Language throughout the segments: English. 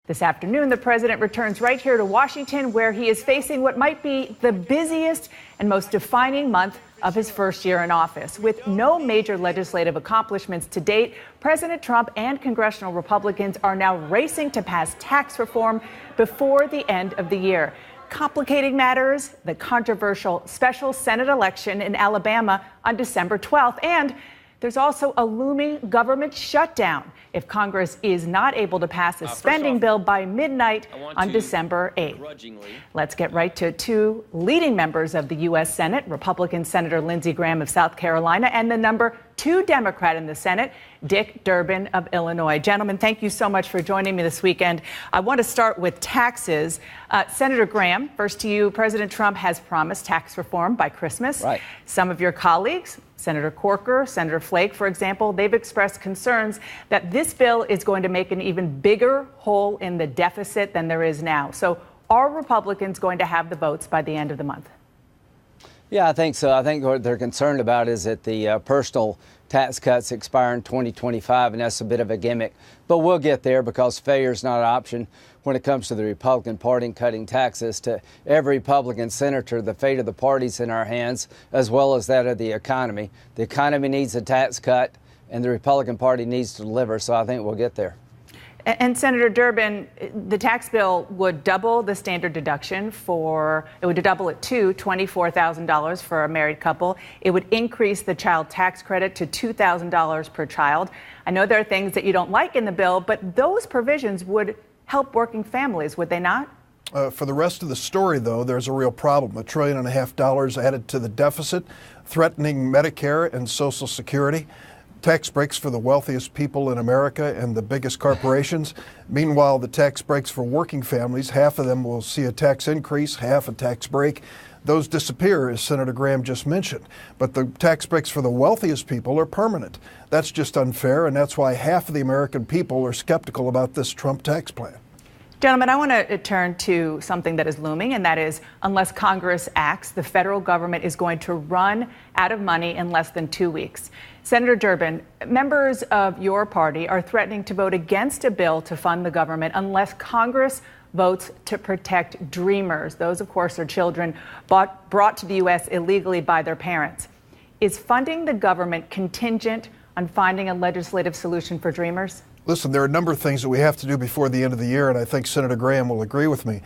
This afternoon, the president returns right here to Washington, where he is facing what might be the busiest and most defining month of his first year in office. With no major legislative accomplishments to date, President Trump and congressional Republicans are now racing to pass tax reform before the end of the year. Complicating matters, the controversial special Senate election in Alabama on December 12th, and there's also a looming government shutdown if Congress is not able to pass a spending bill by midnight on December 8th. Let's get right to two leading members of the U.S. Senate, Republican Senator Lindsey Graham of South Carolina and the number 2 Democrat in the Senate, Dick Durbin of Illinois. Gentlemen, thank you so much for joining me this weekend. I want to start with taxes. Senator Graham, first to you. President Trump has promised tax reform by Christmas. Right. Some of your colleagues, Senator Corker, Senator Flake, for example, they've expressed concerns that this bill is going to make an even bigger hole in the deficit than there is now. So are Republicans going to have the votes by the end of the month? Yeah, I think so. I think what they're concerned about is that the personal tax cuts expire in 2025, and that's a bit of a gimmick. But we'll get there because failure is not an option when it comes to the Republican Party and cutting taxes. To every Republican senator, the fate of the party's in our hands, as well as that of the economy. The economy needs a tax cut, and the Republican Party needs to deliver, so I think we'll get there. And Senator Durbin, the tax bill would double the standard deduction it would double it to $24,000 for a married couple. It would increase the child tax credit to $2,000 per child. I know there are things that you don't like in the bill, but those provisions would help working families, would they not? For the rest of the story, though, there's a real problem. $1.5 trillion added to the deficit, threatening Medicare and Social Security. Tax breaks for the wealthiest people in America and the biggest corporations. Meanwhile, the tax breaks for working families, half of them will see a tax increase, half a tax break. Those disappear, as Senator Graham just mentioned. But the tax breaks for the wealthiest people are permanent. That's just unfair, and that's why half of the American people are skeptical about this Trump tax plan. Gentlemen, I want to turn to something that is looming, and that is, unless Congress acts, the federal government is going to run out of money in less than 2 weeks. Senator Durbin, members of your party are threatening to vote against a bill to fund the government unless Congress votes to protect dreamers. Those, of course, are children brought to the U.S. illegally by their parents. Is funding the government contingent on finding a legislative solution for dreamers? Listen, there are a number of things that we have to do before the end of the year, and I think Senator Graham will agree with me.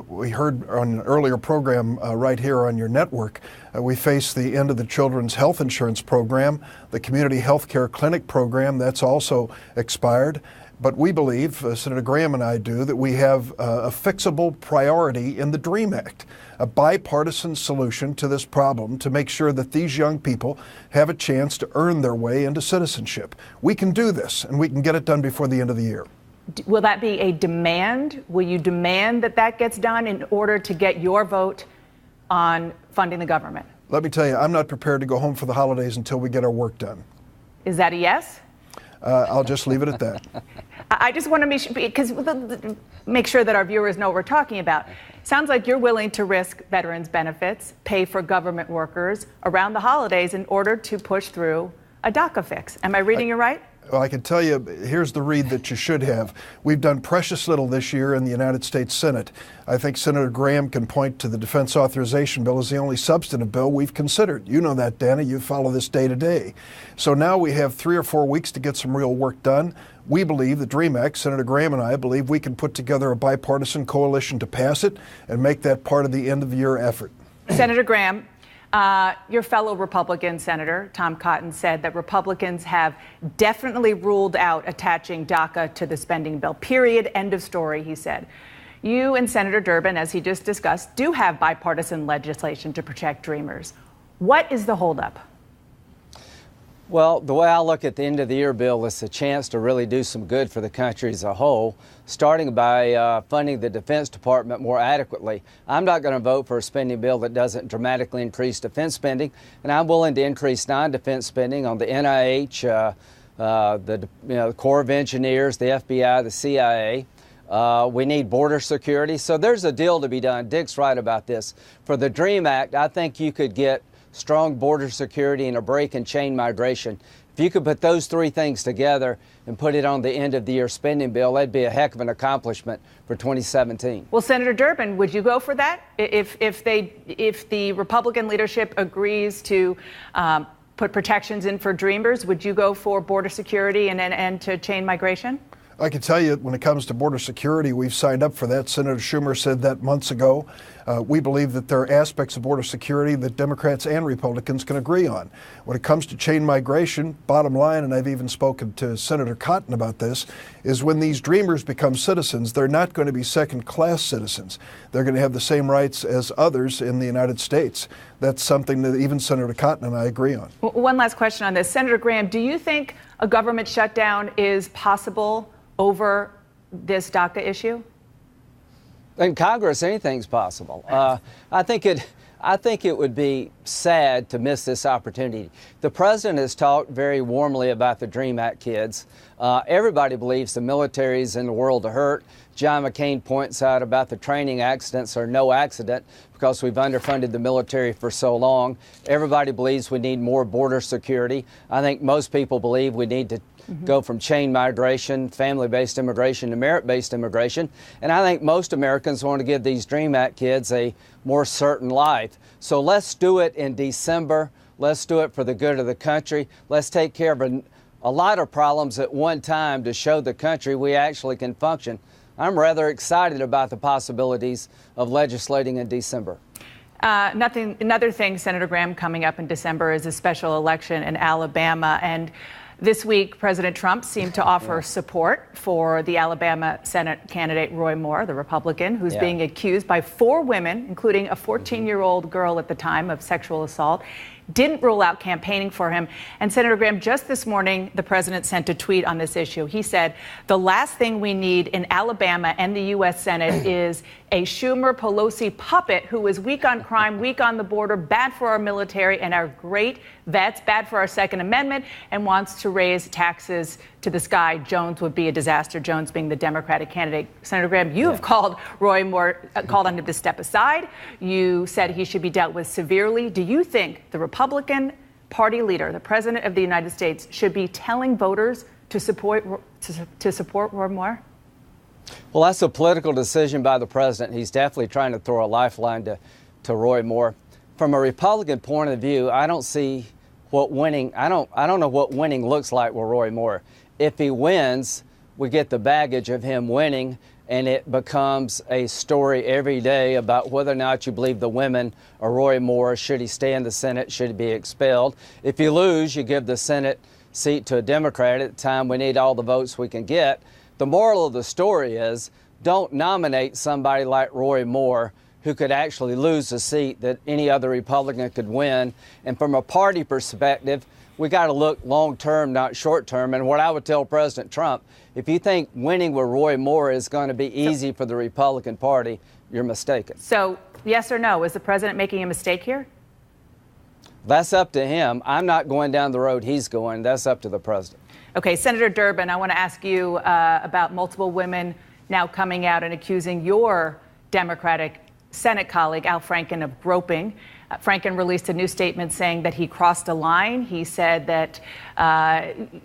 We heard on an earlier program right here on your network, we face the end of the Children's Health Insurance Program, the Community Health Care Clinic Program, that's also expired. But we believe, Senator Graham and I do, that we have a fixable priority in the DREAM Act, a bipartisan solution to this problem to make sure that these young people have a chance to earn their way into citizenship. We can do this, and we can get it done before the end of the year. Will that be a demand? Will you demand that that gets done in order to get your vote on funding the government? Let me tell you, I'm not prepared to go home for the holidays until we get our work done. Is that a yes? I'll just leave it at that. I just want to make sure that our viewers know what we're talking about. Sounds like you're willing to risk veterans' benefits, pay for government workers around the holidays in order to push through a DACA fix. Am I reading you right? Well, I can tell you, here's the read that you should have. We've done precious little this year in the United States Senate. I think Senator Graham can point to the Defense Authorization Bill as the only substantive bill we've considered. You know that, Dana. You follow this day to day. So now we have 3 or 4 weeks to get some real work done. We believe, the DREAM Act, Senator Graham and I believe we can put together a bipartisan coalition to pass it and make that part of the end-of-the-year effort. Senator Graham, your fellow Republican Senator, Tom Cotton, said that Republicans have definitely ruled out attaching DACA to the spending bill. Period. End of story, he said. You and Senator Durbin, as he just discussed, do have bipartisan legislation to protect dreamers. What is the holdup? Well, the way I look at the end of the year bill is a chance to really do some good for the country as a whole, starting by funding the Defense Department more adequately. I'm not going to vote for a spending bill that doesn't dramatically increase defense spending, and I'm willing to increase non-defense spending on the NIH, the Corps of Engineers, the FBI, the CIA. We need border security. So there's a deal to be done. Dick's right about this. For the DREAM Act, I think you could get strong border security and a break in chain migration. If you could put those three things together and put it on the end of the year spending bill, that'd be a heck of an accomplishment for 2017. Well, Senator Durbin, would you go for that? If the Republican leadership agrees to put protections in for Dreamers, would you go for border security and an end to chain migration? I can tell you, when it comes to border security, we've signed up for that. Senator Schumer said that months ago. We believe that there are aspects of border security that Democrats and Republicans can agree on. When it comes to chain migration, bottom line, and I've even spoken to Senator Cotton about this, is when these Dreamers become citizens, they're not going to be second-class citizens. They're going to have the same rights as others in the United States. That's something that even Senator Cotton and I agree on. One last question on this. Senator Graham, do you think a government shutdown is possible over this DACA issue? In Congress, anything's possible. I think it would be sad to miss this opportunity. The president has talked very warmly about the DREAM Act kids. Everybody believes the military is in the world to hurt. John McCain points out about the training accidents are no accident because we've underfunded the military for so long. Everybody believes we need more border security. I think most people believe we need to go from chain migration, family-based immigration to merit-based immigration. And I think most Americans want to give these DREAM Act kids a more certain life. So let's do it in December. Let's do it for the good of the country. Let's take care of a lot of problems at one time to show the country we actually can function. I'm rather excited about the possibilities of legislating in December. Another thing, Senator Graham, coming up in December is a special election in Alabama. And this week, President Trump seemed to offer support for the Alabama Senate candidate Roy Moore, the Republican, who's being accused by 4 women, including a 14-year-old girl at the time, of sexual assault. Didn't rule out campaigning for him. And Senator Graham, just this morning, the president sent a tweet on this issue. He said, the last thing we need in Alabama and the U.S. Senate is a Schumer-Pelosi puppet who is weak on crime, weak on the border, bad for our military and our great vets, bad for our Second Amendment, and wants to raise taxes to the sky. Jones would be a disaster, Jones being the Democratic candidate. Senator Graham, you have called Roy Moore, called on him to step aside. You said he should be dealt with severely. Do you think the Republican Party leader, the President of the United States, should be telling voters to support Roy Moore? Well, that's a political decision by the president. He's definitely trying to throw a lifeline to Roy Moore. From a Republican point of view, I don't see what winning, I don't know what winning looks like with Roy Moore. If he wins, we get the baggage of him winning, and it becomes a story every day about whether or not you believe the women or Roy Moore. Should he stay in the Senate? Should he be expelled? If you lose, you give the Senate seat to a Democrat. At the time, we need all the votes we can get. The moral of the story is don't nominate somebody like Roy Moore who could actually lose a seat that any other Republican could win. And from a party perspective, we got to look long term, not short term. And what I would tell President Trump, if you think winning with Roy Moore is going to be easy for the Republican Party, you're mistaken. So, yes or no, is the president making a mistake here? That's up to him. I'm not going down the road he's going. That's up to the president. Okay, Senator Durbin, I want to ask you about multiple women now coming out and accusing your Democratic Senate colleague, Al Franken, of groping. Franken released a new statement saying that he crossed a line. He said that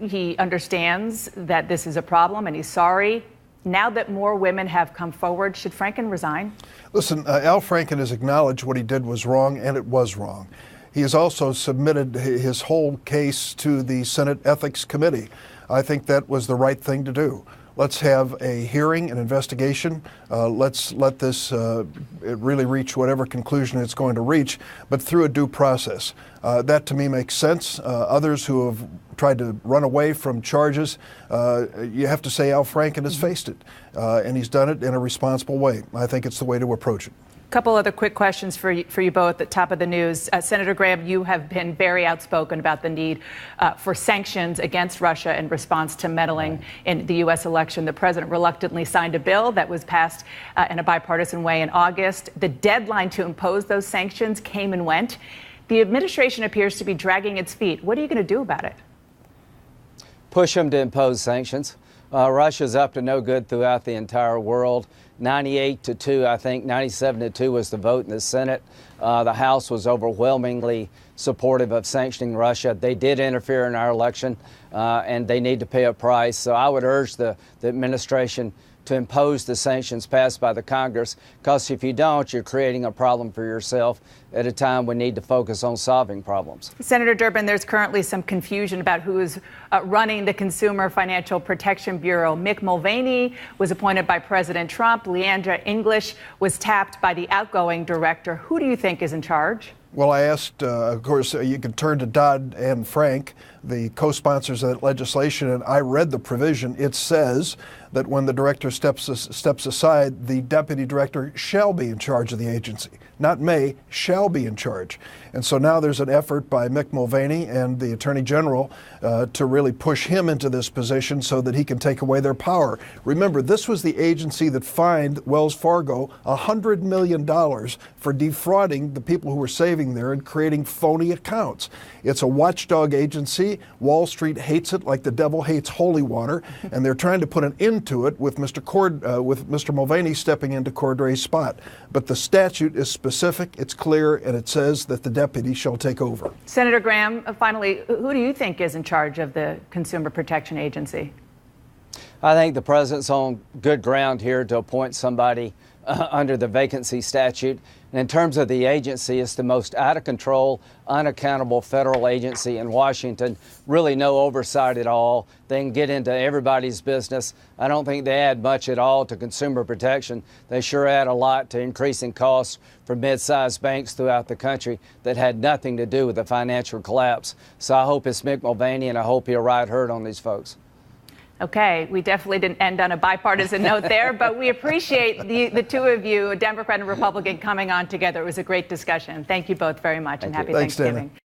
he understands that this is a problem and he's sorry. Now that more women have come forward, should Franken resign? Listen, Al Franken has acknowledged what he did was wrong, and it was wrong. He has also submitted his whole case to the Senate Ethics Committee. I think that was the right thing to do. Let's have a hearing, an investigation. Let's let this it really reach whatever conclusion it's going to reach, but through a due process. That to me makes sense. Others who have tried to run away from charges, you have to say Al Franken has faced it, and he's done it in a responsible way. I think it's the way to approach it. Couple other quick questions for you both at top of the news. Senator Graham, you have been very outspoken about the need for sanctions against Russia in response to meddling in the U.S. election. The president reluctantly signed a bill that was passed in a bipartisan way in August. The deadline to impose those sanctions came and went. The administration appears to be dragging its feet. What are you going to do about it? Push them to impose sanctions. Russia's up to no good throughout the entire world. 98-2, I think, 97-2 was the vote in the Senate. The House was overwhelmingly supportive of sanctioning Russia. They did interfere in our election, and they need to pay a price. So I would urge the administration to impose the sanctions passed by the Congress, because if you don't, you're creating a problem for yourself at a time we need to focus on solving problems. Senator Durbin, there's currently some confusion about who is running the Consumer Financial Protection Bureau. Mick Mulvaney was appointed by President Trump. Leandra English was tapped by the outgoing director. Who do you think is in charge? Well, I asked, of course, you can turn to Dodd and Frank, the co-sponsors of that legislation, and I read the provision. It says that when the director steps aside, the deputy director shall be in charge of the agency. Not may, shall be in charge. And so now there's an effort by Mick Mulvaney and the Attorney General to really push him into this position so that he can take away their power. Remember, this was the agency that fined Wells Fargo $100 million for defrauding the people who were saving there and creating phony accounts. It's a watchdog agency. Wall Street hates it like the devil hates holy water, and they're trying to put an end to it with Mr. Mulvaney stepping into Cordray's spot. But the statute is specific, it's clear, and it says that the deputy shall take over. Senator Graham, finally, who do you think is in charge of the Consumer Protection Agency? I think the president's on good ground here to appoint somebody under the vacancy statute. And in terms of the agency, it's the most out of control, unaccountable federal agency in Washington. Really no oversight at all. They can get into everybody's business. I don't think they add much at all to consumer protection. They sure add a lot to increasing costs for mid-sized banks throughout the country that had nothing to do with the financial collapse. So I hope it's Mick Mulvaney, and I hope he'll ride herd on these folks. Okay, we definitely didn't end on a bipartisan note there, but we appreciate the two of you, a Democrat and Republican, coming on together. It was a great discussion. Thank you both very much, and happy Thanksgiving.